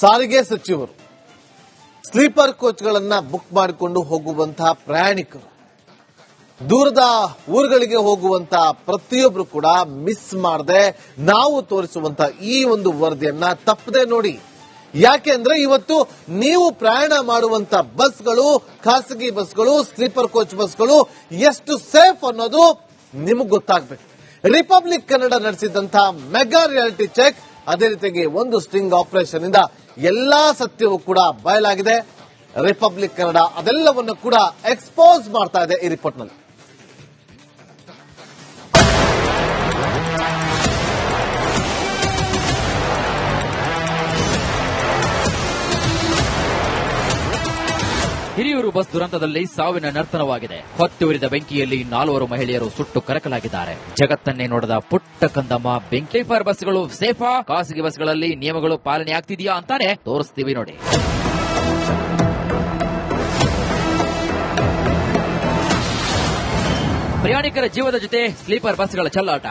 ಸಾರಿಗೆ ಸಚಿವರು sleeper ಕೋಚ್ಗಳನ್ನ book ಮಾಡಿಕೊಂಡು ಹೋಗುವಂತಹ ಪ್ರಯಾಣಿಕರು, ದೂರದ ಊರುಗಳಿಗೆ ಹೋಗುವಂತಹ ಪ್ರತಿಯೊಬ್ರು ಕೂಡ ಮಿಸ್ ಮಾಡದೆ ನಾವು ತೋರಿಸುವಂತಹ ಈ ಒಂದು ವರದಿಯನ್ನ ತಪ್ಪದೆ ನೋಡಿ. ಯಾಕೆಂದ್ರೆ ಇವತ್ತು ನೀವು ಪ್ರಯಾಣ ಮಾಡುವಂತ ಬಸ್ಗಳು, ಖಾಸಗಿ ಬಸ್ಗಳು, ಸ್ಲೀಪರ್ ಕೋಚ್ ಬಸ್ಗಳು ಎಷ್ಟು ಸೇಫ್ ಅನ್ನೋದು ನಿಮಗೆ ಗೊತ್ತಾಗಬೇಕು. ರಿಪಬ್ಲಿಕ್ ಕನ್ನಡ ನಡೆಸಿದಂತಹ ಮೆಗಾ ರಿಯಾಲಿಟಿ ಚೆಕ್, ಅದೇ ರೀತಿಯಾಗಿ ಒಂದು ಸ್ಟಿಂಗ್ ಆಪರೇಷನ್ ಇಂದ ಎಲ್ಲಾ ಸತ್ಯವೂ ಕೂಡ ಬಯಲಾಗಿದೆ. ರಿಪಬ್ಲಿಕ್ ಕನ್ನಡ ಅದೆಲ್ಲವನ್ನು ಕೂಡ ಎಕ್ಸ್ಪೋಸ್ ಮಾಡ್ತಾ ಇದೆ ಈ ರಿಪೋರ್ಟ್ನಲ್ಲಿ. ಹಿರಿಯೂರು ಬಸ್ ದುರಂತದಲ್ಲಿ ಸಾವಿನ ನರ್ತನವಾಗಿದೆ. ಹೊತ್ತುರಿದ ಬೆಂಕಿಯಲ್ಲಿ 4 ಮಹಿಳೆಯರು ಸುಟ್ಟು ಕರಕಲಾಗಿದ್ದಾರೆ. ಜಗತ್ತನ್ನೇ ನೋಡದ ಪುಟ್ಟ ಕಂದಮ್ಮ ಬೆಂಕಿ. ಸ್ಲೀಪರ್ ಬಸ್ಗಳು ಸೇಫಾ? ಖಾಸಗಿ ಬಸ್ಗಳಲ್ಲಿ ನಿಯಮಗಳು ಪಾಲನೆ ಆಗ್ತಿದೆಯಾ ಅಂತಾನೆ ತೋರಿಸ್ತೀವಿ ನೋಡಿ. ಪ್ರಯಾಣಿಕರ ಜೀವದ ಜೊತೆ ಸ್ಲೀಪರ್ ಬಸ್ಗಳ ಚೆಲ್ಲಾಟ.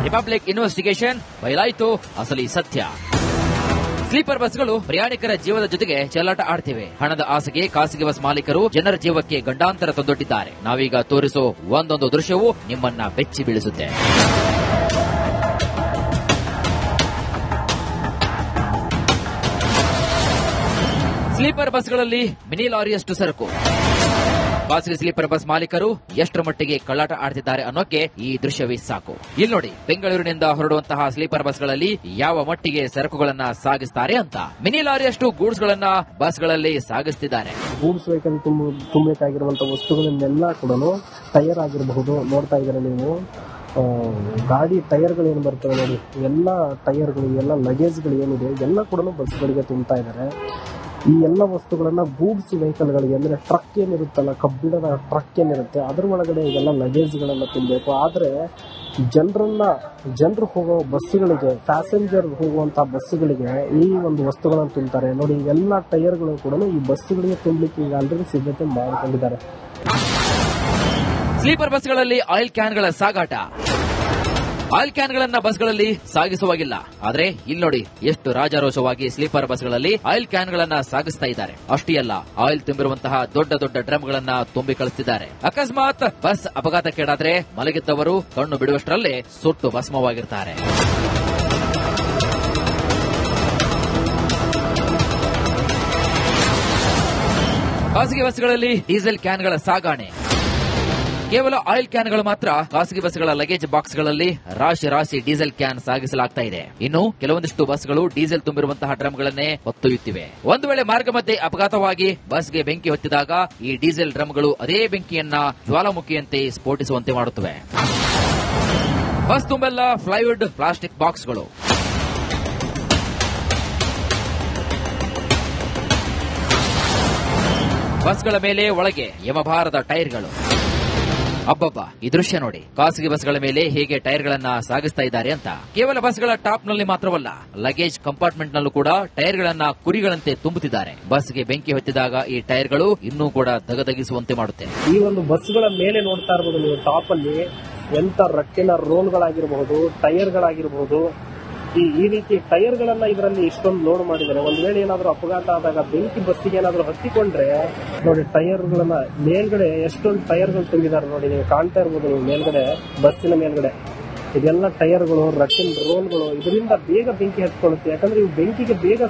ರಿಪಬ್ಲಿಕ್ ಇನ್ವೆಸ್ಟಿಗೇಷನ್ ಬಯಲಾಯಿತು ಅಸಲಿ ಸತ್ಯ. ಸ್ಲೀಪರ್ ಬಸ್ಗಳು ಪ್ರಯಾಣಿಕರ ಜೀವದ ಜೊತೆಗೆ ಚೆಲ್ಲಾಟ ಆಡ್ತಿವೆ. ಹಣದ ಆಸೆಗೆ ಖಾಸಗಿ ಬಸ್ ಮಾಲೀಕರು ಜನರ ಜೀವಕ್ಕೆ ಗಂಡಾಂತರ ತಂದೊಡ್ಡಿದ್ದಾರೆ. ನಾವೀಗ ತೋರಿಸೋ ಒಂದೊಂದು ದೃಶ್ಯವು ನಿಮ್ಮನ್ನ ಬೆಚ್ಚಿ ಬೀಳಿಸುತ್ತೆ. ಸ್ಲೀಪರ್ ಬಸ್ಗಳಲ್ಲಿ ಮಿನಿ ಲಾರಿಯಷ್ಟು ಸರಕು. ಖಾಸಗಿ ಸ್ಲೀಪರ್ ಬಸ್ ಮಾಲೀಕರು ಎಷ್ಟರ ಮಟ್ಟಿಗೆ ಕಳ್ಳಾಟ ಆಡ್ತಿದ್ದಾರೆ ಅನ್ನೋಕೆ ಈ ದೃಶ್ಯವೇ ಸಾಕು. ಇಲ್ಲಿ ನೋಡಿ, ಬೆಂಗಳೂರಿನಿಂದ ಹೊರಡುವಂತಹ ಸ್ಲೀಪರ್ ಬಸ್ಗಳಲ್ಲಿ ಯಾವ ಮಟ್ಟಿಗೆ ಸರಕುಗಳನ್ನ ಸಾಗಿಸ್ತಾರೆ ಅಂತ. ಮಿನಿ ಲಾರಿಯಷ್ಟು ಗೂಡ್ಸ್ ಗಳನ್ನ ಬಸ್ಗಳಲ್ಲಿ ಸಾಗಿಸ್ತಿದ್ದಾರೆ. ಗೂಡ್ಸ್ ವೆಹಿಕಲ್ ತುಂಬಬೇಕಾಗಿರುವಂತಹ ವಸ್ತುಗಳನ್ನೆಲ್ಲ ಕೂಡ ಟೈರ್ ಆಗಿರಬಹುದು. ನೋಡ್ತಾ ಇದ್ದಾರೆ ನೀವು, ಗಾಡಿ ಟೈರ್ಗಳು ಏನು ಬರ್ತವೆ ನೋಡಿ, ಎಲ್ಲ ಟೈರ್ಗಳು, ಎಲ್ಲ ಲಗೇಜ್ಗಳು ಏನಿದೆ ಎಲ್ಲ ಕೂಡ ಬಸ್ಗಳಿಗೆ ತುಂಬ್ತಾ ಇದ್ದಾರೆ. ಈ ಎಲ್ಲ ವಸ್ತುಗಳನ್ನ ಗೂಡ್ಸ್ ವೆಹಿಕಲ್ಗಳಿಗೆ, ಅಂದ್ರೆ ಟ್ರಕ್ ಏನಿರುತ್ತಲ್ಲ, ಕಬ್ಬಿಣದ ಟ್ರಕ್ ಏನಿರುತ್ತೆ ಅದರ ಒಳಗಡೆ ಎಲ್ಲ ಲಗೇಜ್ಗಳನ್ನ ತುಂಬಬೇಕು. ಆದ್ರೆ ಜನರು ಹೋಗೋ ಬಸ್ಸುಗಳಿಗೆ, ಪ್ಯಾಸೆಂಜರ್ ಹೋಗುವಂತಹ ಬಸ್ಸುಗಳಿಗೆ ಈ ಒಂದು ವಸ್ತುಗಳನ್ನು ತುಂಬ್ತಾರೆ ನೋಡಿ. ಎಲ್ಲ ಟೈರ್ಗಳು ಕೂಡ ಈ ಬಸ್ಸುಗಳಿಗೆ ತುಂಬಲಿಕ್ಕೆ ಈಗ ಆಲ್ರೆಡಿ ಸಿದ್ಧತೆ ಮಾಡಿಕೊಂಡಿದ್ದಾರೆ. ಸ್ಲೀಪರ್ ಬಸ್ಗಳಲ್ಲಿ ಆಯಿಲ್ ಕ್ಯಾನ್ಗಳ ಸಾಗಾಟ. ಆಯಿಲ್ ಕ್ಯಾನ್ಗಳನ್ನ ಬಸ್ಗಳಲ್ಲಿ ಸಾಗಿಸುವಾಗಿಲ್ಲ. ಆದ್ರೆ ಇಲ್ಲಿ ನೋಡಿ, ಎಷ್ಟು ರಾಜಾರೋಷವಾಗಿ ಸ್ಲೀಪರ್ ಬಸ್ಗಳಲ್ಲಿ ಆಯಿಲ್ ಕ್ಯಾನ್ಗಳನ್ನ ಸಾಗಿಸ್ತಾ ಇದ್ದಾರೆ. ಅಷ್ಟೇ ಅಲ್ಲ, ಆಯಿಲ್ ತುಂಬಿರುವಂತಹ ದೊಡ್ಡ ದೊಡ್ಡ ಡ್ರಮ್ಗಳನ್ನ ತುಂಬಿ ಕಳಿಸ್ತಿದ್ದಾರೆ. ಅಕಸ್ಮಾತ್ ಬಸ್ ಅಪಘಾತಕ್ಕೀಡಾದ್ರೆ ಮಲಗಿದ್ದವರು ಕಣ್ಣು ಬಿಡುವಷ್ಟರಲ್ಲೇ ಸುಟ್ಟು ಭಸ್ಮವಾಗಿರ್ತಾರೆ. ಖಾಸಗಿ ಬಸ್ಗಳಲ್ಲಿ ಡೀಸೆಲ್ ಕ್ಯಾನ್ಗಳ ಸಾಗಾಣೆ. ಕೇವಲ ಆಯಿಲ್ ಕ್ಯಾನ್ಗಳು ಮಾತ್ರ ಖಾಸಗಿ ಬಸ್ಗಳ ಲಗೇಜ್ ಬಾಕ್ಸ್ಗಳಲ್ಲಿ ರಾಶಿ ಡೀಸೆಲ್ ಕ್ಯಾನ್ ಸಾಗಿಸಲಾಗ್ತಾ ಇದೆ. ಇನ್ನು ಕೆಲವೊಂದಿಷ್ಟು ಬಸ್ಗಳು ಡೀಸೆಲ್ ತುಂಬಿರುವಂತಹ ಡ್ರಮ್ಗಳನ್ನೇ ಹೊತ್ತೊಯ್ಯುತ್ತಿವೆ. ಒಂದು ವೇಳೆ ಮಾರ್ಗ ಮಧ್ಯೆ ಅಪಘಾತವಾಗಿ ಬಸ್ಗೆ ಬೆಂಕಿ ಹೊತ್ತಿದಾಗ ಈ ಡೀಸೆಲ್ ಡ್ರಮ್ಗಳು ಅದೇ ಬೆಂಕಿಯನ್ನ ಜ್ವಾಲಾಮುಖಿಯಂತೆ ಸ್ಫೋಟಿಸುವಂತೆ ಮಾಡುತ್ತವೆ. ಬಸ್ ತುಂಬೆಲ್ಲ ಪ್ಲೈವುಡ್ ಪ್ಲಾಸ್ಟಿಕ್ ಬಾಕ್ಸ್ಗಳು. ಬಸ್ಗಳ ಮೇಲೆ ಒಳಗೆ ಯಮಭಾರದ ಟೈರ್ಗಳು. ಅಬ್ಬಬ್ಬಾ, ಈ ದೃಶ್ಯ ನೋಡಿ, ಖಾಸಗಿ ಬಸ್ಗಳ ಮೇಲೆ ಹೇಗೆ ಟೈರ್ಗಳನ್ನ ಸಾಗಿಸ್ತಾ ಇದ್ದಾರೆ ಅಂತ. ಕೇವಲ ಬಸ್ಗಳ ಟಾಪ್ ನಲ್ಲಿ ಮಾತ್ರವಲ್ಲ, ಲಗೇಜ್ ಕಂಪಾರ್ಟ್ಮೆಂಟ್ ನಲ್ಲೂ ಕೂಡ ಟೈರ್ಗಳನ್ನ ಕುರಿಗಳಂತೆ ತುಂಬುತ್ತಿದ್ದಾರೆ. ಬಸ್ಗೆ ಬೆಂಕಿ ಹೊತ್ತಿದಾಗ ಈ ಟೈರ್ಗಳು ಇನ್ನೂ ಕೂಡ ದಗದಗಿಸುವಂತೆ ಮಾಡುತ್ತೆ. ಈ ಒಂದು ಬಸ್ಗಳ ಮೇಲೆ ನೋಡ್ತಾ ಇರಬಹುದು ನೀವು, ಟಾಪ್ ಅಲ್ಲಿ ಎಂತ ರಟ್ಟಿನ ರೋಲ್ಗಳಾಗಿರಬಹುದು, ಟೈರ್ಗಳಾಗಿರಬಹುದು. ಈ ರೀತಿ ಟೈರ್ಗಳನ್ನ ಇದರಲ್ಲಿ ಇಷ್ಟೊಂದು ಲೋಡ್ ಮಾಡಿದ್ದಾರೆ. ಒಂದ್ ವೇಳೆ ಏನಾದ್ರೂ ಅಪಘಾತ ಆದಾಗ ಬೆಂಕಿ ಬಸ್ಸಿಗೆ ಏನಾದ್ರೂ ಹತ್ತಿಕೊಂಡ್ರೆ ನೋಡಿ, ಟೈರ್ಗಳನ್ನ ಮೇಲ್ಗಡೆ ಎಷ್ಟೊಂದು ಟೈರ್ಗಳು ತುಂಬಿದ್ದಾರೆ ನೋಡಿ, ನೀವು ಕಾಣ್ತಾ ಇರ್ಬೋದು ನೀವು ಮೇಲ್ಗಡೆ, ಬಸ್ಸಿನ ಮೇಲ್ಗಡೆ ಇದೆಲ್ಲ ಟೈರ್ಗಳು, ರಟ್ಟಿನ ರೋಲ್ಗಳು. ಇದರಿಂದ ಬೇಗ ಬೆಂಕಿ ಹತ್ಕೊಳ್ಳುತ್ತೆ. ಯಾಕಂದ್ರೆ ಇವು ಬೆಂಕಿಗೆ ಬೇಗ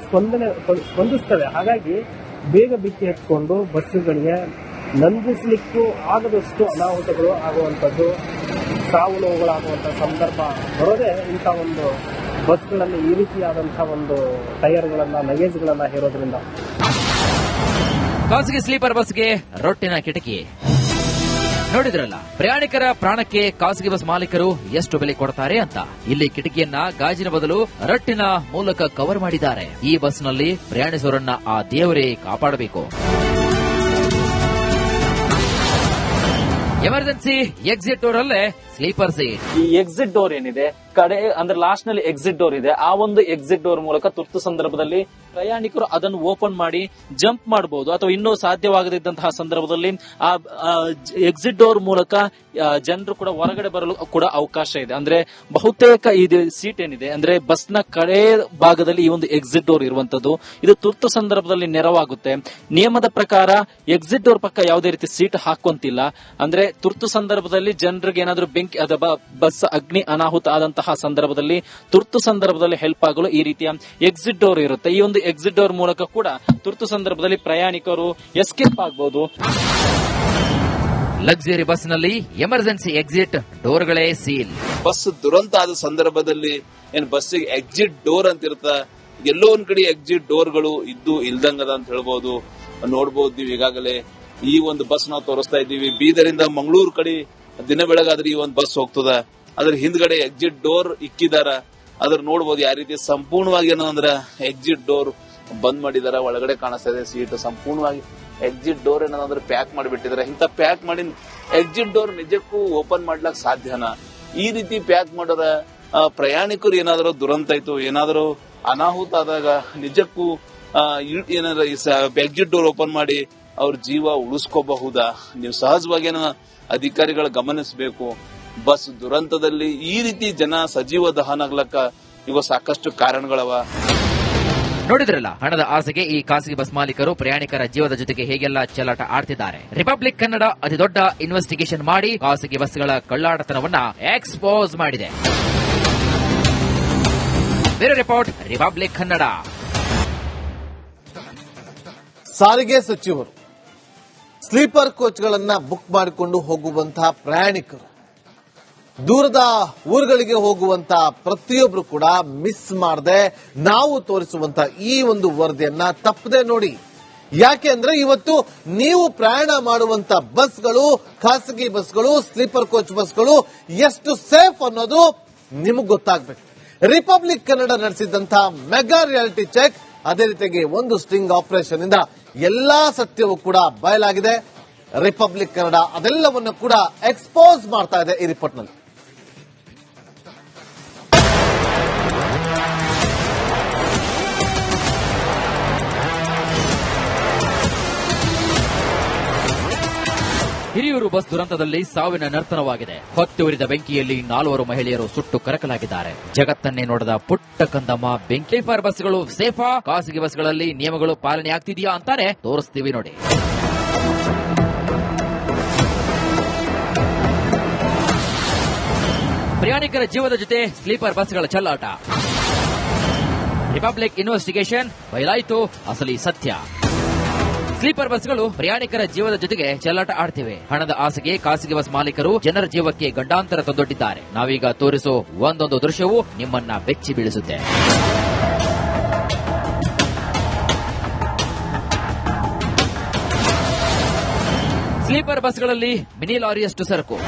ಸ್ಪಂದಿಸ್ತವೆ. ಹಾಗಾಗಿ ಬೇಗ ಬೆಂಕಿ ಹತ್ಕೊಂಡು ಬಸ್ಸುಗಳಿಗೆ ನಂದಿಸಲಿಕ್ಕೂ ಆಗದಷ್ಟು ಅನಾಹುತಗಳು ಆಗುವಂಥದ್ದು, ಸಾವು ನೋವುಗಳಾಗುವಂತ ಸಂದರ್ಭ ಬರೋದೇ ಇಂಥ ಒಂದು ಬಸ್ಗಳಲ್ಲಿ ಈ ರೀತಿಯಾದಂತಹ ಒಂದು ಟೈರ್ಗಳನ್ನ, ಲಗೇಜ್ಗಳನ್ನ ಹೇರೋದ್ರಿಂದ. ಖಾಸಗಿ ಸ್ಲೀಪರ್ ಬಸ್ಗೆ ರೊಟ್ಟಿನ ಕಿಟಕಿ ನೋಡಿದ್ರಲ್ಲ. ಪ್ರಯಾಣಿಕರ ಪ್ರಾಣಕ್ಕೆ ಖಾಸಗಿ ಬಸ್ ಮಾಲೀಕರು ಎಷ್ಟು ಬೆಲೆ ಕೊಡ್ತಾರೆ ಅಂತ. ಇಲ್ಲಿ ಕಿಟಕಿಯನ್ನ ಗಾಜಿನ ಬದಲು ರಟ್ಟಿನ ಮೂಲಕ ಕವರ್ ಮಾಡಿದ್ದಾರೆ. ಈ ಬಸ್ನಲ್ಲಿ ಪ್ರಯಾಣಿಸುವರನ್ನ ಆ ದೇವರೇ ಕಾಪಾಡಬೇಕು. ಎಮರ್ಜೆನ್ಸಿ ಎಕ್ಸಿಟ್ ಡೋರ್ ಅಲ್ಲೇ ಸ್ಲೀಪರ್ ಸೀಟ್. ಈ ಎಕ್ಸಿಟ್ ಡೋರ್ ಏನಿದೆ ಕಡೆ ಅಂದ್ರೆ ಲಾಸ್ಟ್ ನಲ್ಲಿ ಎಕ್ಸಿಟ್ ಡೋರ್ ಇದೆ, ಆ ಒಂದು ಎಕ್ಸಿಟ್ ಡೋರ್ ಮೂಲಕ ತುರ್ತು ಸಂದರ್ಭದಲ್ಲಿ ಪ್ರಯಾಣಿಕರು ಅದನ್ನು ಓಪನ್ ಮಾಡಿ ಜಂಪ್ ಮಾಡಬಹುದು, ಅಥವಾ ಇನ್ನೂ ಸಾಧ್ಯವಾಗದಿದ್ದಂತಹ ಸಂದರ್ಭದಲ್ಲಿ ಆ ಎಕ್ಸಿಟ್ ಡೋರ್ ಮೂಲಕ ಜನರು ಕೂಡ ಹೊರಗಡೆ ಬರಲು ಕೂಡ ಅವಕಾಶ ಇದೆ. ಅಂದ್ರೆ ಬಹುತೇಕ ಇದು ಸೀಟ್ ಏನಿದೆ ಅಂದ್ರೆ ಬಸ್ ನ ಕಡೆ ಭಾಗದಲ್ಲಿ ಈ ಒಂದು ಎಕ್ಸಿಟ್ ಡೋರ್ ಇರುವಂತದ್ದು, ಇದು ತುರ್ತು ಸಂದರ್ಭದಲ್ಲಿ ನೆರವಾಗುತ್ತೆ. ನಿಯಮದ ಪ್ರಕಾರ ಎಕ್ಸಿಟ್ ಡೋರ್ ಪಕ್ಕ ಯಾವುದೇ ರೀತಿ ಸೀಟ್ ಹಾಕುವಂತಿಲ್ಲ. ಅಂದ್ರೆ ತುರ್ತು ಸಂದರ್ಭದಲ್ಲಿ ಜನರಿಗೆ ಏನಾದ್ರೂ ಬೆಂಕಿ ಅಥವಾ ಬಸ್ ಅಗ್ನಿ ಅನಾಹುತ ಆದಂತಹ ಸಂದರ್ಭದಲ್ಲಿ ತುರ್ತು ಸಂದರ್ಭದಲ್ಲಿ ಹೆಲ್ಪ್ ಆಗಲು ಈ ರೀತಿಯ ಎಕ್ಸಿಟ್ ಡೋರ್ ಇರುತ್ತೆ. ಈ ಒಂದು ಎಕ್ಸಿಟ್ ಡೋರ್ ಮೂಲಕ ಕೂಡ ತುರ್ತು ಸಂದರ್ಭದಲ್ಲಿ ಪ್ರಯಾಣಿಕರು ಎಸ್ಕೇಪ್ ಆಗಬಹುದು. ಲಕ್ಸುರಿ ಬಸ್ನಲ್ಲಿ ಎಮರ್ಜೆನ್ಸಿ ಎಕ್ಸಿಟ್ ಡೋರ್ಗಳೇ ಸೀಲ್. ಬಸ್ ದುರಂತ ಆದ ಸಂದರ್ಭದಲ್ಲಿ ಏನ್ ಬಸ್ಸಿಗೆ ಎಕ್ಸಿಟ್ ಡೋರ್ ಅಂತ ಇರುತ್ತ, ಎಲ್ಲೋ ಒಂದ್ ಕಡೆ ಎಕ್ಸಿಟ್ ಡೋರ್ಗಳು ಇದ್ದು ಇಲ್ದಂಗದ ಅಂತ ಹೇಳ್ಬಹುದು. ನೋಡಬಹುದು ನೀವು ಈಗಾಗಲೇ ಈ ಒಂದು ಬಸ್ ನಾವು ತೋರಿಸ್ತಾ ಇದ್ದೀವಿ. ಬೀದರಿಂದ ಮಂಗಳೂರು ಕಡೆ ದಿನ ಬೆಳಗಾದ್ರೆ ಈ ಒಂದು ಬಸ್ ಹೋಗ್ತದ, ಅದ್ರ ಹಿಂದ್ಗಡೆ ಎಕ್ಸಿಟ್ ಡೋರ್ ಇಕ್ಕಿದಾರ. ಅದ್ರ ನೋಡಬಹುದು ಯಾವ ರೀತಿ ಸಂಪೂರ್ಣವಾಗಿ ಏನಂದ್ರ ಎಕ್ಸಿಟ್ ಡೋರ್ ಬಂದ್ ಮಾಡಿದಾರ. ಒಳಗಡೆ ಕಾಣಿಸ್ತಾ ಇದೆ ಸೀಟ್ ಸಂಪೂರ್ಣವಾಗಿ ಎಕ್ಸಿಟ್ ಡೋರ್ ಏನಂದ್ರೆ ಪ್ಯಾಕ್ ಮಾಡಿಬಿಟ್ಟಿದಾರೆ. ಇಂತ ಪ್ಯಾಕ್ ಮಾಡಿ ಎಕ್ಸಿಟ್ ಡೋರ್ ನಿಜಕ್ಕೂ ಓಪನ್ ಮಾಡ್ಲಕ್ ಸಾಧ್ಯನಾ? ಈ ರೀತಿ ಪ್ಯಾಕ್ ಮಾಡೋರ ಪ್ರಯಾಣಿಕರು ಏನಾದ್ರು ದುರಂತ ಆಯ್ತು, ಏನಾದ್ರು ಅನಾಹುತ ಆದಾಗ ನಿಜಕ್ಕೂ ಏನಾದ್ರು ಎಕ್ಸಿಟ್ ಡೋರ್ ಓಪನ್ ಮಾಡಿ ಅವ್ರ ಜೀವ ಉಳಿಸ್ಕೋಬಹುದಾ? ನೀವು ಸಹಜವಾಗಿ ಅಧಿಕಾರಿಗಳು ಗಮನಿಸಬೇಕು. ಬಸ್ ದುರಂತದಲ್ಲಿ ಈ ರೀತಿ ಜನ ಸಜೀವ ದಹನ ಆಗ್ಲಕ್ಕ ಇವ ಸಾಕಷ್ಟು ಕಾರಣಗಳವ. ನೋಡಿದ್ರಲ್ಲ, ಹಣದ ಆಸೆಗೆ ಈ ಖಾಸಗಿ ಬಸ್ ಮಾಲೀಕರು ಪ್ರಯಾಣಿಕರ ಜೀವದ ಜೊತೆಗೆ ಹೇಗೆಲ್ಲ ಚೆಲ್ಲಾಟ ಆಡ್ತಿದ್ದಾರೆ. ರಿಪಬ್ಲಿಕ್ ಕನ್ನಡ ಅತಿ ದೊಡ್ಡ ಇನ್ವೆಸ್ಟಿಗೇಷನ್ ಮಾಡಿ ಖಾಸಗಿ ಬಸ್ಗಳ ಕಳ್ಳಾಟತನವನ್ನ ಎಕ್ಸ್ಪೋಸ್ ಮಾಡಿದೆ. ಬೇರೆ ರಿಪೋರ್ಟ್, ರಿಪಬ್ಲಿಕ್ ಕನ್ನಡ. ಸಾರಿಗೆ ಸಚಿವರು ಸ್ಲೀಪರ್ ಕೋಚ್ಗಳನ್ನ ಬುಕ್ ಮಾಡಿಕೊಂಡು ಹೋಗುವಂತಹ ಪ್ರಯಾಣಿಕರು, ದೂರದ ಊರುಗಳಿಗೆ ಹೋಗುವಂತಹ ಪ್ರತಿಯೊಬ್ರು ಕೂಡ ಮಿಸ್ ಮಾಡದೆ ನಾವು ತೋರಿಸುವಂತಹ ಈ ಒಂದು ವರದಿಯನ್ನ ತಪ್ಪದೆ ನೋಡಿ. ಯಾಕೆ ಅಂದ್ರೆ ಇವತ್ತು ನೀವು ಪ್ರಯಾಣ ಮಾಡುವಂತ ಬಸ್ಗಳು, ಖಾಸಗಿ ಬಸ್ಗಳು, ಸ್ಲೀಪರ್ ಕೋಚ್ ಬಸ್ಗಳು ಎಷ್ಟು ಸೇಫ್ ಅನ್ನೋದು ನಿಮಗೆ ಗೊತ್ತಾಗಬೇಕು. ರಿಪಬ್ಲಿಕ್ ಕನ್ನಡ ನಡೆಸಿದಂತಹ ಮೆಗಾ ರಿಯಾಲಿಟಿ ಚೆಕ್, ಅದೇ ರೀತಿಯಾಗಿ ಒಂದು ಸ್ಟಿಂಗ್ ಆಪರೇಷನ್ ಇಂದ ಎಲ್ಲಾ ಸತ್ಯವೂ ಕೂಡ ಬಯಲಾಗಿದೆ. ರಿಪಬ್ಲಿಕ್ ಕನ್ನಡ ಅದೆಲ್ಲವನ್ನು ಕೂಡ ಎಕ್ಸ್ಪೋಸ್ ಮಾಡ್ತಾ ಇದೆ ಈ ರಿಪೋರ್ಟ್ನಲ್ಲಿ. ಹಿರಿಯೂರು ಬಸ್ ದುರಂತದಲ್ಲಿ ಸಾವಿನ ನರ್ತನವಾಗಿದೆ. ಹೊತ್ತಿ ಉರಿದ ಬೆಂಕಿಯಲ್ಲಿ 4 ಮಹಿಳೆಯರು ಸುಟ್ಟು ಕರಕಲಾಗಿದ್ದಾರೆ. ಜಗತ್ತನ್ನೇ ನೋಡದ ಪುಟ್ಟ ಕಂದಮ್ಮ ಬೆಂಕಿ. ಸ್ಲೀಪರ್ ಬಸ್ಗಳು ಸೇಫಾ? ಖಾಸಗಿ ಬಸ್ಗಳಲ್ಲಿ ನಿಯಮಗಳು ಪಾಲನೆ ಆಗ್ತಿದೆಯಾ ಅಂತಾನೆ ತೋರಿಸ್ತೀವಿ ನೋಡಿ. ಪ್ರಯಾಣಿಕರ ಜೀವದ ಜೊತೆ ಸ್ಲೀಪರ್ ಬಸ್ಗಳ ಚೆಲ್ಲಾಟ. ರಿಪಬ್ಲಿಕ್ ಇನ್ವೆಸ್ಟಿಗೇಷನ್ ಬಯಲಾಯಿತು ಅಸಲಿ ಸತ್ಯ. ಸ್ಲೀಪರ್ ಬಸ್ಗಳು ಪ್ರಯಾಣಿಕರ ಜೀವದ ಜೊತೆಗೆ ಚೆಲ್ಲಾಟ ಆಡ್ತಿವೆ. ಹಣದ ಆಸೆಗೆ ಖಾಸಗಿ ಬಸ್ ಮಾಲೀಕರು ಜನರ ಜೀವಕ್ಕೆ ಗಂಡಾಂತರ ತಂದೊಡ್ಡಿದ್ದಾರೆ. ನಾವೀಗ ತೋರಿಸೋ ಒಂದೊಂದು ದೃಶ್ಯವು ನಿಮ್ಮನ್ನ ಬೆಚ್ಚಿ ಬೀಳಿಸುತ್ತೆ. ಸ್ಲೀಪರ್ ಬಸ್ಗಳಲ್ಲಿ ಮಿನಿ ಲಾರಿಯಷ್ಟು ಸರಕು.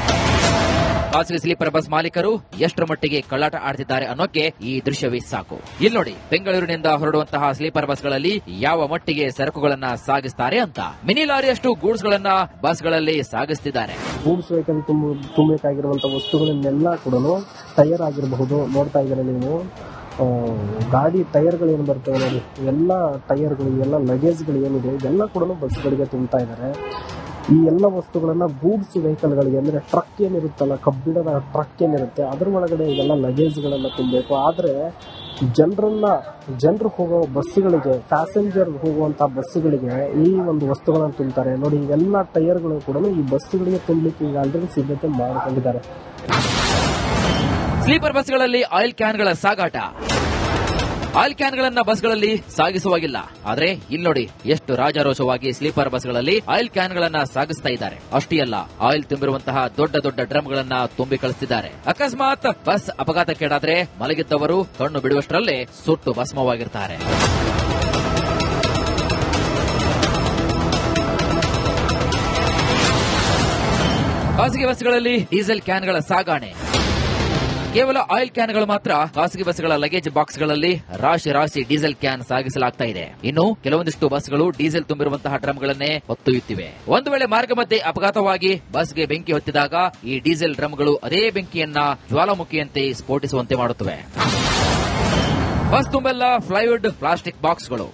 ಖಾಸಗಿ ಸ್ಲೀಪರ್ ಬಸ್ ಮಾಲೀಕರು ಎಷ್ಟರ ಮಟ್ಟಿಗೆ ಕಳ್ಳಾಟ ಆಡ್ತಿದ್ದಾರೆ ಅನ್ನೋಕೆ ಈ ದೃಶ್ಯವೇ ಸಾಕು. ಇಲ್ಲಿ ನೋಡಿ, ಬೆಂಗಳೂರಿನಿಂದ ಹೊರಡುವಂತಹ ಸ್ಲೀಪರ್ ಬಸ್ಗಳಲ್ಲಿ ಯಾವ ಮಟ್ಟಿಗೆ ಸರಕುಗಳನ್ನ ಸಾಗಿಸ್ತಾರೆ ಅಂತ. ಮಿನಿ ಲಾರಿಯಷ್ಟು ಗೂಡ್ಸ್ ಗಳನ್ನ ಬಸ್ಗಳಲ್ಲಿ ಸಾಗಿಸ್ತಿದ್ದಾರೆ. ಗೂಡ್ಸ್ ವೆಹಿಕಲ್ ತುಂಬಬೇಕಾಗಿರುವಂತಹ ವಸ್ತುಗಳನ್ನೆಲ್ಲ ಕೂಡ ಟೈರ್ ಆಗಿರಬಹುದು. ನೋಡ್ತಾ ಇದ್ದಾರೆ ನೀವು, ಗಾಡಿ ಟೈರ್ಗಳು ಏನು ಬರ್ತವೆ ನೋಡಿ, ಎಲ್ಲ ಟೈರ್ಗಳು, ಎಲ್ಲ ಲಗೇಜ್ಗಳು ಏನಿದೆ ಇದೆಲ್ಲ ಕೂಡ ಬಸ್ಗಳಿಗೆ ತುಂಬ್ತಾ ಇದ್ದಾರೆ. ಈ ಎಲ್ಲ ವಸ್ತುಗಳನ್ನ ಗೂಡ್ಸ್ ವೆಹಿಕಲ್ಗಳಿಗೆ ಅಂದ್ರೆ ಟ್ರಕ್ ಏನಿರುತ್ತಲ್ಲ, ಕಬ್ಬಿಣದ ಟ್ರಕ್ ಏನಿರುತ್ತೆ ಅದ್ರ ಒಳಗಡೆ ಇದೆಲ್ಲ ಲಗೇಜ್ಗಳೆಲ್ಲ ತುಂಬಬೇಕು. ಆದ್ರೆ ಜನರು ಹೋಗೋ ಬಸ್ಸುಗಳಿಗೆ, ಪ್ಯಾಸೆಂಜರ್ ಹೋಗುವಂತ ಬಸ್ಸುಗಳಿಗೆ ಈ ಒಂದು ವಸ್ತುಗಳನ್ನು ತುಂಬ್ತಾರೆ ನೋಡಿ. ಇವೆಲ್ಲ ಟೈರ್ಗಳು ಕೂಡ ಈ ಬಸ್ಸುಗಳಿಗೆ ತುಂಬಲಿಕ್ಕೆ ಈಗ ಆಲ್ರೆಡಿ ಸಿದ್ಧತೆ ಮಾಡಿಕೊಂಡಿದ್ದಾರೆ. ಸ್ಲೀಪರ್ ಬಸ್ಗಳಲ್ಲಿ ಆಯಿಲ್ ಕ್ಯಾನ್ಗಳ ಸಾಗಾಟ. ಆಯಿಲ್ ಕ್ಯಾನ್ಗಳನ್ನ ಬಸ್ಗಳಲ್ಲಿ ಸಾಗಿಸುವಾಗಿಲ್ಲ. ಆದ್ರೆ ಇಲ್ಲಿ ನೋಡಿ, ಎಷ್ಟು ರಾಜಾರೋಷವಾಗಿ ಸ್ಲೀಪರ್ ಬಸ್ಗಳಲ್ಲಿ ಆಯಿಲ್ ಕ್ಯಾನ್ಗಳನ್ನ ಸಾಗಿಸ್ತಾ ಇದ್ದಾರೆ. ಅಷ್ಟೇ ಅಲ್ಲ, ಆಯಿಲ್ ತುಂಬಿರುವಂತಹ ದೊಡ್ಡ ದೊಡ್ಡ ಡ್ರಮ್ಗಳನ್ನ ತುಂಬಿ ಕಳಿಸ್ತಿದ್ದಾರೆ. ಅಕಸ್ಮಾತ್ ಬಸ್ ಅಪಘಾತಕ್ಕೀಡಾದ್ರೆ ಮಲಗಿದ್ದವರು ಕಣ್ಣು ಬಿಡುವಷ್ಟರಲ್ಲೇ ಸುಟ್ಟು ಭಸ್ಮವಾಗಿರ್ತಾರೆ. ಖಾಸಗಿ ಬಸ್ಗಳಲ್ಲಿ ಡೀಸೆಲ್ ಕ್ಯಾನ್ಗಳ ಸಾಗಾಣೆ. ಕೇವಲ ಆಯಿಲ್ ಕ್ಯಾನ್ಗಳು ಮಾತ್ರ ಖಾಸಗಿ ಬಸ್ಗಳ ಲಗೇಜ್ ಬಾಕ್ಸ್ಗಳಲ್ಲಿ ರಾಶಿ ರಾಶಿ ಡೀಸೆಲ್ ಕ್ಯಾನ್ ಸಾಗಿಸಲಾಗ್ತಾ ಇದೆ. ಇನ್ನು ಕೆಲವೊಂದಿಷ್ಟು ಬಸ್ಗಳು ಡೀಸೆಲ್ ತುಂಬಿರುವಂತಹ ಡ್ರಮ್ಗಳನ್ನೇ ಹೊತ್ತೊಯ್ಯುತ್ತಿವೆ. ಒಂದು ವೇಳೆ ಮಾರ್ಗ ಮಧ್ಯೆ ಅಪಘಾತವಾಗಿ ಬಸ್ಗೆ ಬೆಂಕಿ ಹೊತ್ತಿದಾಗ ಈ ಡೀಸೆಲ್ ಡ್ರಮ್ಗಳು ಅದೇ ಬೆಂಕಿಯನ್ನ ಜ್ವಾಲಾಮುಖಿಯಂತೆ ಸ್ಫೋಟಿಸುವಂತೆ ಮಾಡುತ್ತವೆ. ಬಸ್ ತುಂಬೆಲ್ಲ ಫ್ಲೈವುಡ್ ಪ್ಲಾಸ್ಟಿಕ್ ಬಾಕ್ಸ್ಗಳು.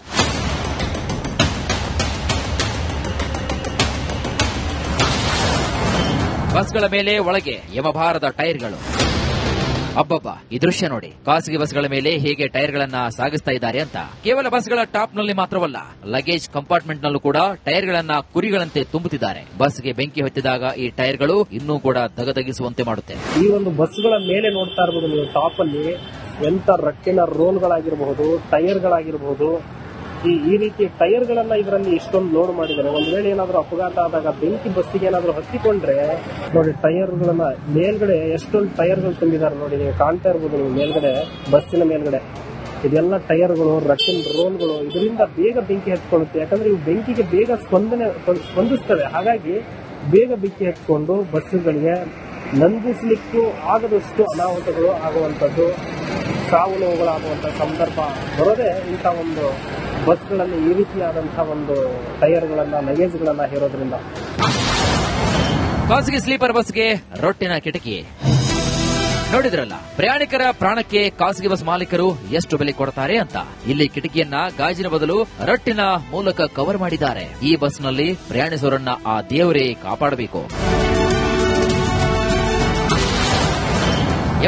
ಬಸ್ಗಳ ಮೇಲೆ ಒಳಗೆ ಯಮಭಾರದ ಟೈರ್ಗಳು. ಅಬ್ಬಬ್ಬ, ಈ ದೃಶ್ಯ ನೋಡಿ. ಖಾಸಗಿ ಬಸ್ಗಳ ಮೇಲೆ ಹೇಗೆ ಟೈರ್ಗಳನ್ನ ಸಾಗಿಸ್ತಾ ಇದ್ದಾರೆ ಅಂತ. ಕೇವಲ ಬಸ್ಗಳ ಟಾಪ್ ನಲ್ಲಿ ಮಾತ್ರವಲ್ಲ, ಲಗೇಜ್ ಕಂಪಾರ್ಟ್ಮೆಂಟ್ ನಲ್ಲೂ ಕೂಡ ಟೈರ್ಗಳನ್ನ ಕುರಿಗಳಂತೆ ತುಂಬುತ್ತಿದ್ದಾರೆ. ಬಸ್ಗೆ ಬೆಂಕಿ ಹೊತ್ತಿದಾಗ ಈ ಟೈರ್ಗಳು ಇನ್ನೂ ಕೂಡ ದಗದಗಿಸುವಂತೆ ಮಾಡುತ್ತೆ. ಈ ಒಂದು ಬಸ್ಗಳ ಮೇಲೆ ನೋಡ್ತಾ ಇರಬಹುದು ನೀವು, ಟಾಪ್ ಅಲ್ಲಿ ಎಂತ ರಟ್ಟಿನ ರೋಲ್ಗಳಾಗಿರಬಹುದು, ಟೈರ್ಗಳಾಗಿರಬಹುದು. ಈ ರೀತಿ ಟೈರ್ಗಳನ್ನ ಇದರಲ್ಲಿ ಇಷ್ಟೊಂದು ಲೋಡ್ ಮಾಡಿದ್ದಾರೆ. ಒಂದ್ ವೇಳೆ ಏನಾದ್ರೂ ಅಪಘಾತ ಆದಾಗ ಬೆಂಕಿ ಬಸ್ಸಿಗೆ ಏನಾದ್ರೂ ಹತ್ತಿಕೊಂಡ್ರೆ ನೋಡಿ, ಟೈರ್ಗಳನ್ನ ಮೇಲ್ಗಡೆ ಎಷ್ಟೊಂದು ಟೈರ್ಗಳು ತುಂಬಿದ್ದಾರೆ ನೋಡಿ. ನೀವು ಕಾಣ್ತಾ ಇರ್ಬೋದು ನೀವು ಮೇಲ್ಗಡೆ, ಬಸ್ಸಿನ ಮೇಲ್ಗಡೆ ಇದೆಲ್ಲ ಟೈರ್ಗಳು, ರಟ್ಟಿನ ರೋಲ್ಗಳು. ಇದರಿಂದ ಬೇಗ ಬೆಂಕಿ ಹತ್ಕೊಳ್ಳುತ್ತೆ. ಯಾಕಂದ್ರೆ ಇವು ಬೆಂಕಿಗೆ ಬೇಗ ಸ್ಪಂದಿಸ್ತವೆ. ಹಾಗಾಗಿ ಬೇಗ ಬೆಂಕಿ ಹತ್ಕೊಂಡು ಬಸ್ಸುಗಳಿಗೆ ನಂದಿಸಲಿಕ್ಕೂ ಆಗದಷ್ಟು ಅನಾಹುತಗಳು ಆಗುವಂಥದ್ದು, ಸಾವು ನೋವುಗಳಾಗುವಂತ ಸಂದರ್ಭ ಬರೋದೇ ಇಂಥ ಒಂದು ಬಸ್ಗಳಲ್ಲಿ ಈ ರೀತಿಯಾದಂತಹ ಒಂದು ಟೈರ್ಗಳನ್ನ, ಲಗೇಜ್ಗಳನ್ನ ಹೇರೋದ್ರಿಂದ. ಖಾಸಗಿ ಸ್ಲೀಪರ್ ಬಸ್ಗೆ ರೊಟ್ಟಿನ ಕಿಟಕಿ ನೋಡಿದ್ರಲ್ಲ. ಪ್ರಯಾಣಿಕರ ಪ್ರಾಣಕ್ಕೆ ಖಾಸಗಿ ಬಸ್ ಮಾಲೀಕರು ಎಷ್ಟು ಬೆಲೆ ಕೊಡ್ತಾರೆ ಅಂತ. ಇಲ್ಲಿ ಕಿಟಕಿಯನ್ನ ಗಾಜಿನ ಬದಲು ರಟ್ಟಿನ ಮೂಲಕ ಕವರ್ ಮಾಡಿದ್ದಾರೆ. ಈ ಬಸ್ನಲ್ಲಿ ಪ್ರಯಾಣಿಸುವರನ್ನ ಆ ದೇವರೇ ಕಾಪಾಡಬೇಕು.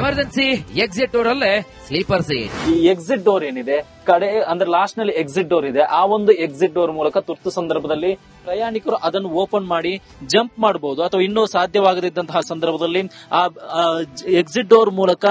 ಎಮರ್ಜೆನ್ಸಿ ಎಕ್ಸಿಟ್ ಡೋರ್ ಅಲ್ಲೇ ಸ್ಲೀಪರ್ ಸೀಟ್. ಈ ಎಕ್ಸಿಟ್ ಡೋರ್ ಏನಿದೆ, ಕಡೆ ಅಂದ್ರೆ ಲಾಸ್ಟ್ ನಲ್ಲಿ ಎಕ್ಸಿಟ್ ಡೋರ್ ಇದೆ. ಆ ಒಂದು ಎಕ್ಸಿಟ್ ಡೋರ್ ಮೂಲಕ ತುರ್ತು ಸಂದರ್ಭದಲ್ಲಿ ಪ್ರಯಾಣಿಕರು ಅದನ್ನು ಓಪನ್ ಮಾಡಿ ಜಂಪ್ ಮಾಡಬಹುದು, ಅಥವಾ ಇನ್ನೂ ಸಾಧ್ಯವಾಗದಿದ್ದಂತಹ ಸಂದರ್ಭದಲ್ಲಿ ಆ ಎಕ್ಸಿಟ್ ಡೋರ್ ಮೂಲಕ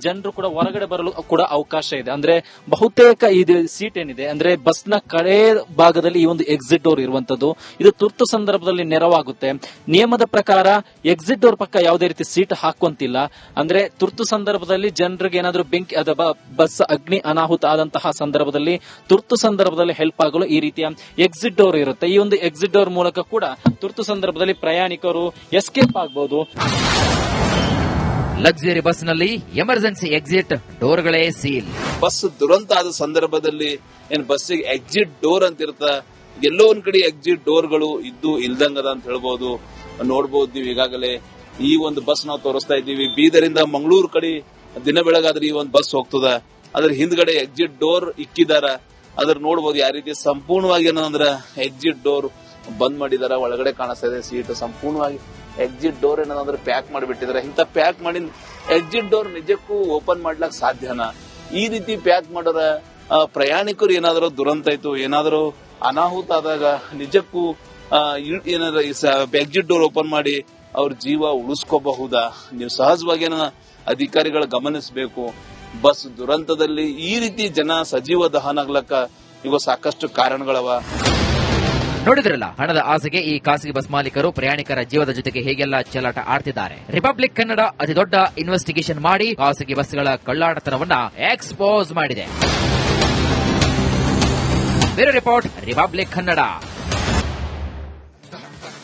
ಜನರು ಕೂಡ ಹೊರಗಡೆ ಬರಲು ಕೂಡ ಅವಕಾಶ ಇದೆ. ಅಂದ್ರೆ ಬಹುತೇಕ ಇದು ಸೀಟ್ ಏನಿದೆ ಅಂದ್ರೆ ಬಸ್ನ ಕಡೆ ಭಾಗದಲ್ಲಿ ಈ ಒಂದು ಎಕ್ಸಿಟ್ ಡೋರ್ ಇರುವಂತದ್ದು. ಇದು ತುರ್ತು ಸಂದರ್ಭದಲ್ಲಿ ನೆರವಾಗುತ್ತೆ. ನಿಯಮದ ಪ್ರಕಾರ ಎಕ್ಸಿಟ್ ಡೋರ್ ಪಕ್ಕ ಯಾವುದೇ ರೀತಿ ಸೀಟ್ ಹಾಕುವಂತಿಲ್ಲ. ಅಂದ್ರೆ ತುರ್ತು ಸಂದರ್ಭದಲ್ಲಿ ಜನರಿಗೆ ಏನಾದರೂ ಬೆಂಕಿ ಅಥವಾ ಬಸ್ ಅಗ್ನಿ ಅನಾಹುತ ಆದಂತಹ ಸಂದರ್ಭದಲ್ಲಿ, ತುರ್ತು ಸಂದರ್ಭದಲ್ಲಿ ಹೆಲ್ಪ್ ಆಗಲು ಈ ರೀತಿಯ ಎಕ್ಸಿಟ್ ಡೋರ್ ಇರುತ್ತೆ. ಈ ಒಂದು ಎಕ್ಸಿಟ್ ಡೋರ್ ಮೂಲಕ ಕೂಡ ತುರ್ತು ಸಂದರ್ಭದಲ್ಲಿ ಪ್ರಯಾಣಿಕರು ಎಸ್ಕೇಪ್ ಆಗಬಹುದು. ಲಕ್ಸುರಿ ಬಸ್ನಲ್ಲಿ ಎಮರ್ಜೆನ್ಸಿ ಎಕ್ಸಿಟ್ ಡೋರ್ಗಳೇ ಸೀಲ್. ಬಸ್ ದುರಂತ ಆದ ಸಂದರ್ಭದಲ್ಲಿ ಬಸ್ಸಿಗೆ ಎಕ್ಸಿಟ್ ಡೋರ್ ಅಂತ ಇರ್ತ, ಎಲ್ಲೋ ಒಂದ್ ಕಡೆ ಎಕ್ಸಿಟ್ ಡೋರ್ಗಳು ಇದ್ದು ಇಲ್ದಂಗದ ಅಂತ ಹೇಳ್ಬಹುದು. ನೋಡಬಹುದು ನೀವು ಈಗಾಗಲೇ ಈ ಒಂದು ಬಸ್ ನಾವು ತೋರಿಸ್ತಾ ಇದ್ದೀವಿ. ಬೀದರಿಂದ ಮಂಗಳೂರು ಕಡೆ ದಿನ ಬೆಳಗಾದ್ರೆ ಈ ಒಂದು ಬಸ್ ಹೋಗ್ತದ. ಅದ್ರ ಹಿಂದ್ಗಡೆ ಎಕ್ಸಿಟ್ ಡೋರ್ ಇಕ್ಕಿದಾರ. ಅದ್ರ ನೋಡಬಹುದು ಯಾವ ರೀತಿ ಸಂಪೂರ್ಣವಾಗಿ ಏನಂದ್ರ ಎಕ್ಸಿಟ್ ಡೋರ್ ಬಂದ್ ಮಾಡಿದಾರ. ಒಳಗಡೆ ಕಾಣಿಸ್ತಾ ಇದೆ ಸೀಟ್ ಸಂಪೂರ್ಣವಾಗಿ. ಎಕ್ಸಿಟ್ ಡೋರ್ ಏನಂದ್ರೆ ಪ್ಯಾಕ್ ಮಾಡಿಬಿಟ್ಟಿದಾರೆ. ಇಂತ ಪ್ಯಾಕ್ ಮಾಡಿ ಎಕ್ಸಿಟ್ ಡೋರ್ ನಿಜಕ್ಕೂ ಓಪನ್ ಮಾಡ್ಲಕ್ ಸಾಧ್ಯನಾ? ಈ ರೀತಿ ಪ್ಯಾಕ್ ಮಾಡೋರ ಪ್ರಯಾಣಿಕರು ಏನಾದ್ರು ದುರಂತ ಆಯ್ತು, ಏನಾದ್ರು ಅನಾಹುತ ಆದಾಗ ನಿಜಕ್ಕೂ ಏನಾದ್ರು ಎಕ್ಸಿಟ್ ಡೋರ್ ಓಪನ್ ಮಾಡಿ ಅವ್ರ ಜೀವ ಉಳಿಸ್ಕೋಬಹುದಾ? ನೀವು ಸಹಜವಾಗಿ ಅಧಿಕಾರಿಗಳು ಗಮನಿಸಬೇಕು. ಬಸ್ ದುರಂತದಲ್ಲಿ ಈ ರೀತಿ ಜನ ಸಜೀವ ದಹನ ಆಗ್ಲಕ್ಕ ಈಗ ಸಾಕಷ್ಟು ಕಾರಣಗಳವ. ನೋಡಿದ್ರಲ್ಲ, ಹಣದ ಆಸೆಗೆ ಈ ಖಾಸಗಿ ಬಸ್ ಮಾಲೀಕರು ಪ್ರಯಾಣಿಕರ ಜೀವದ ಜೊತೆಗೆ ಹೇಗೆಲ್ಲ ಚೆಲ್ಲಾಟ ಆಡ್ತಿದ್ದಾರೆ. ರಿಪಬ್ಲಿಕ್ ಕನ್ನಡ ಅತಿ ದೊಡ್ಡ ಇನ್ವೆಸ್ಟಿಗೇಷನ್ ಮಾಡಿ ಖಾಸಗಿ ಬಸ್ಗಳ ಕಳ್ಳಾಟತನವನ್ನ ಎಕ್ಸ್ಪೋಸ್ ಮಾಡಿದೆ. ಬೇರೆ ರಿಪೋರ್ಟ್, ರಿಪಬ್ಲಿಕ್ ಕನ್ನಡ.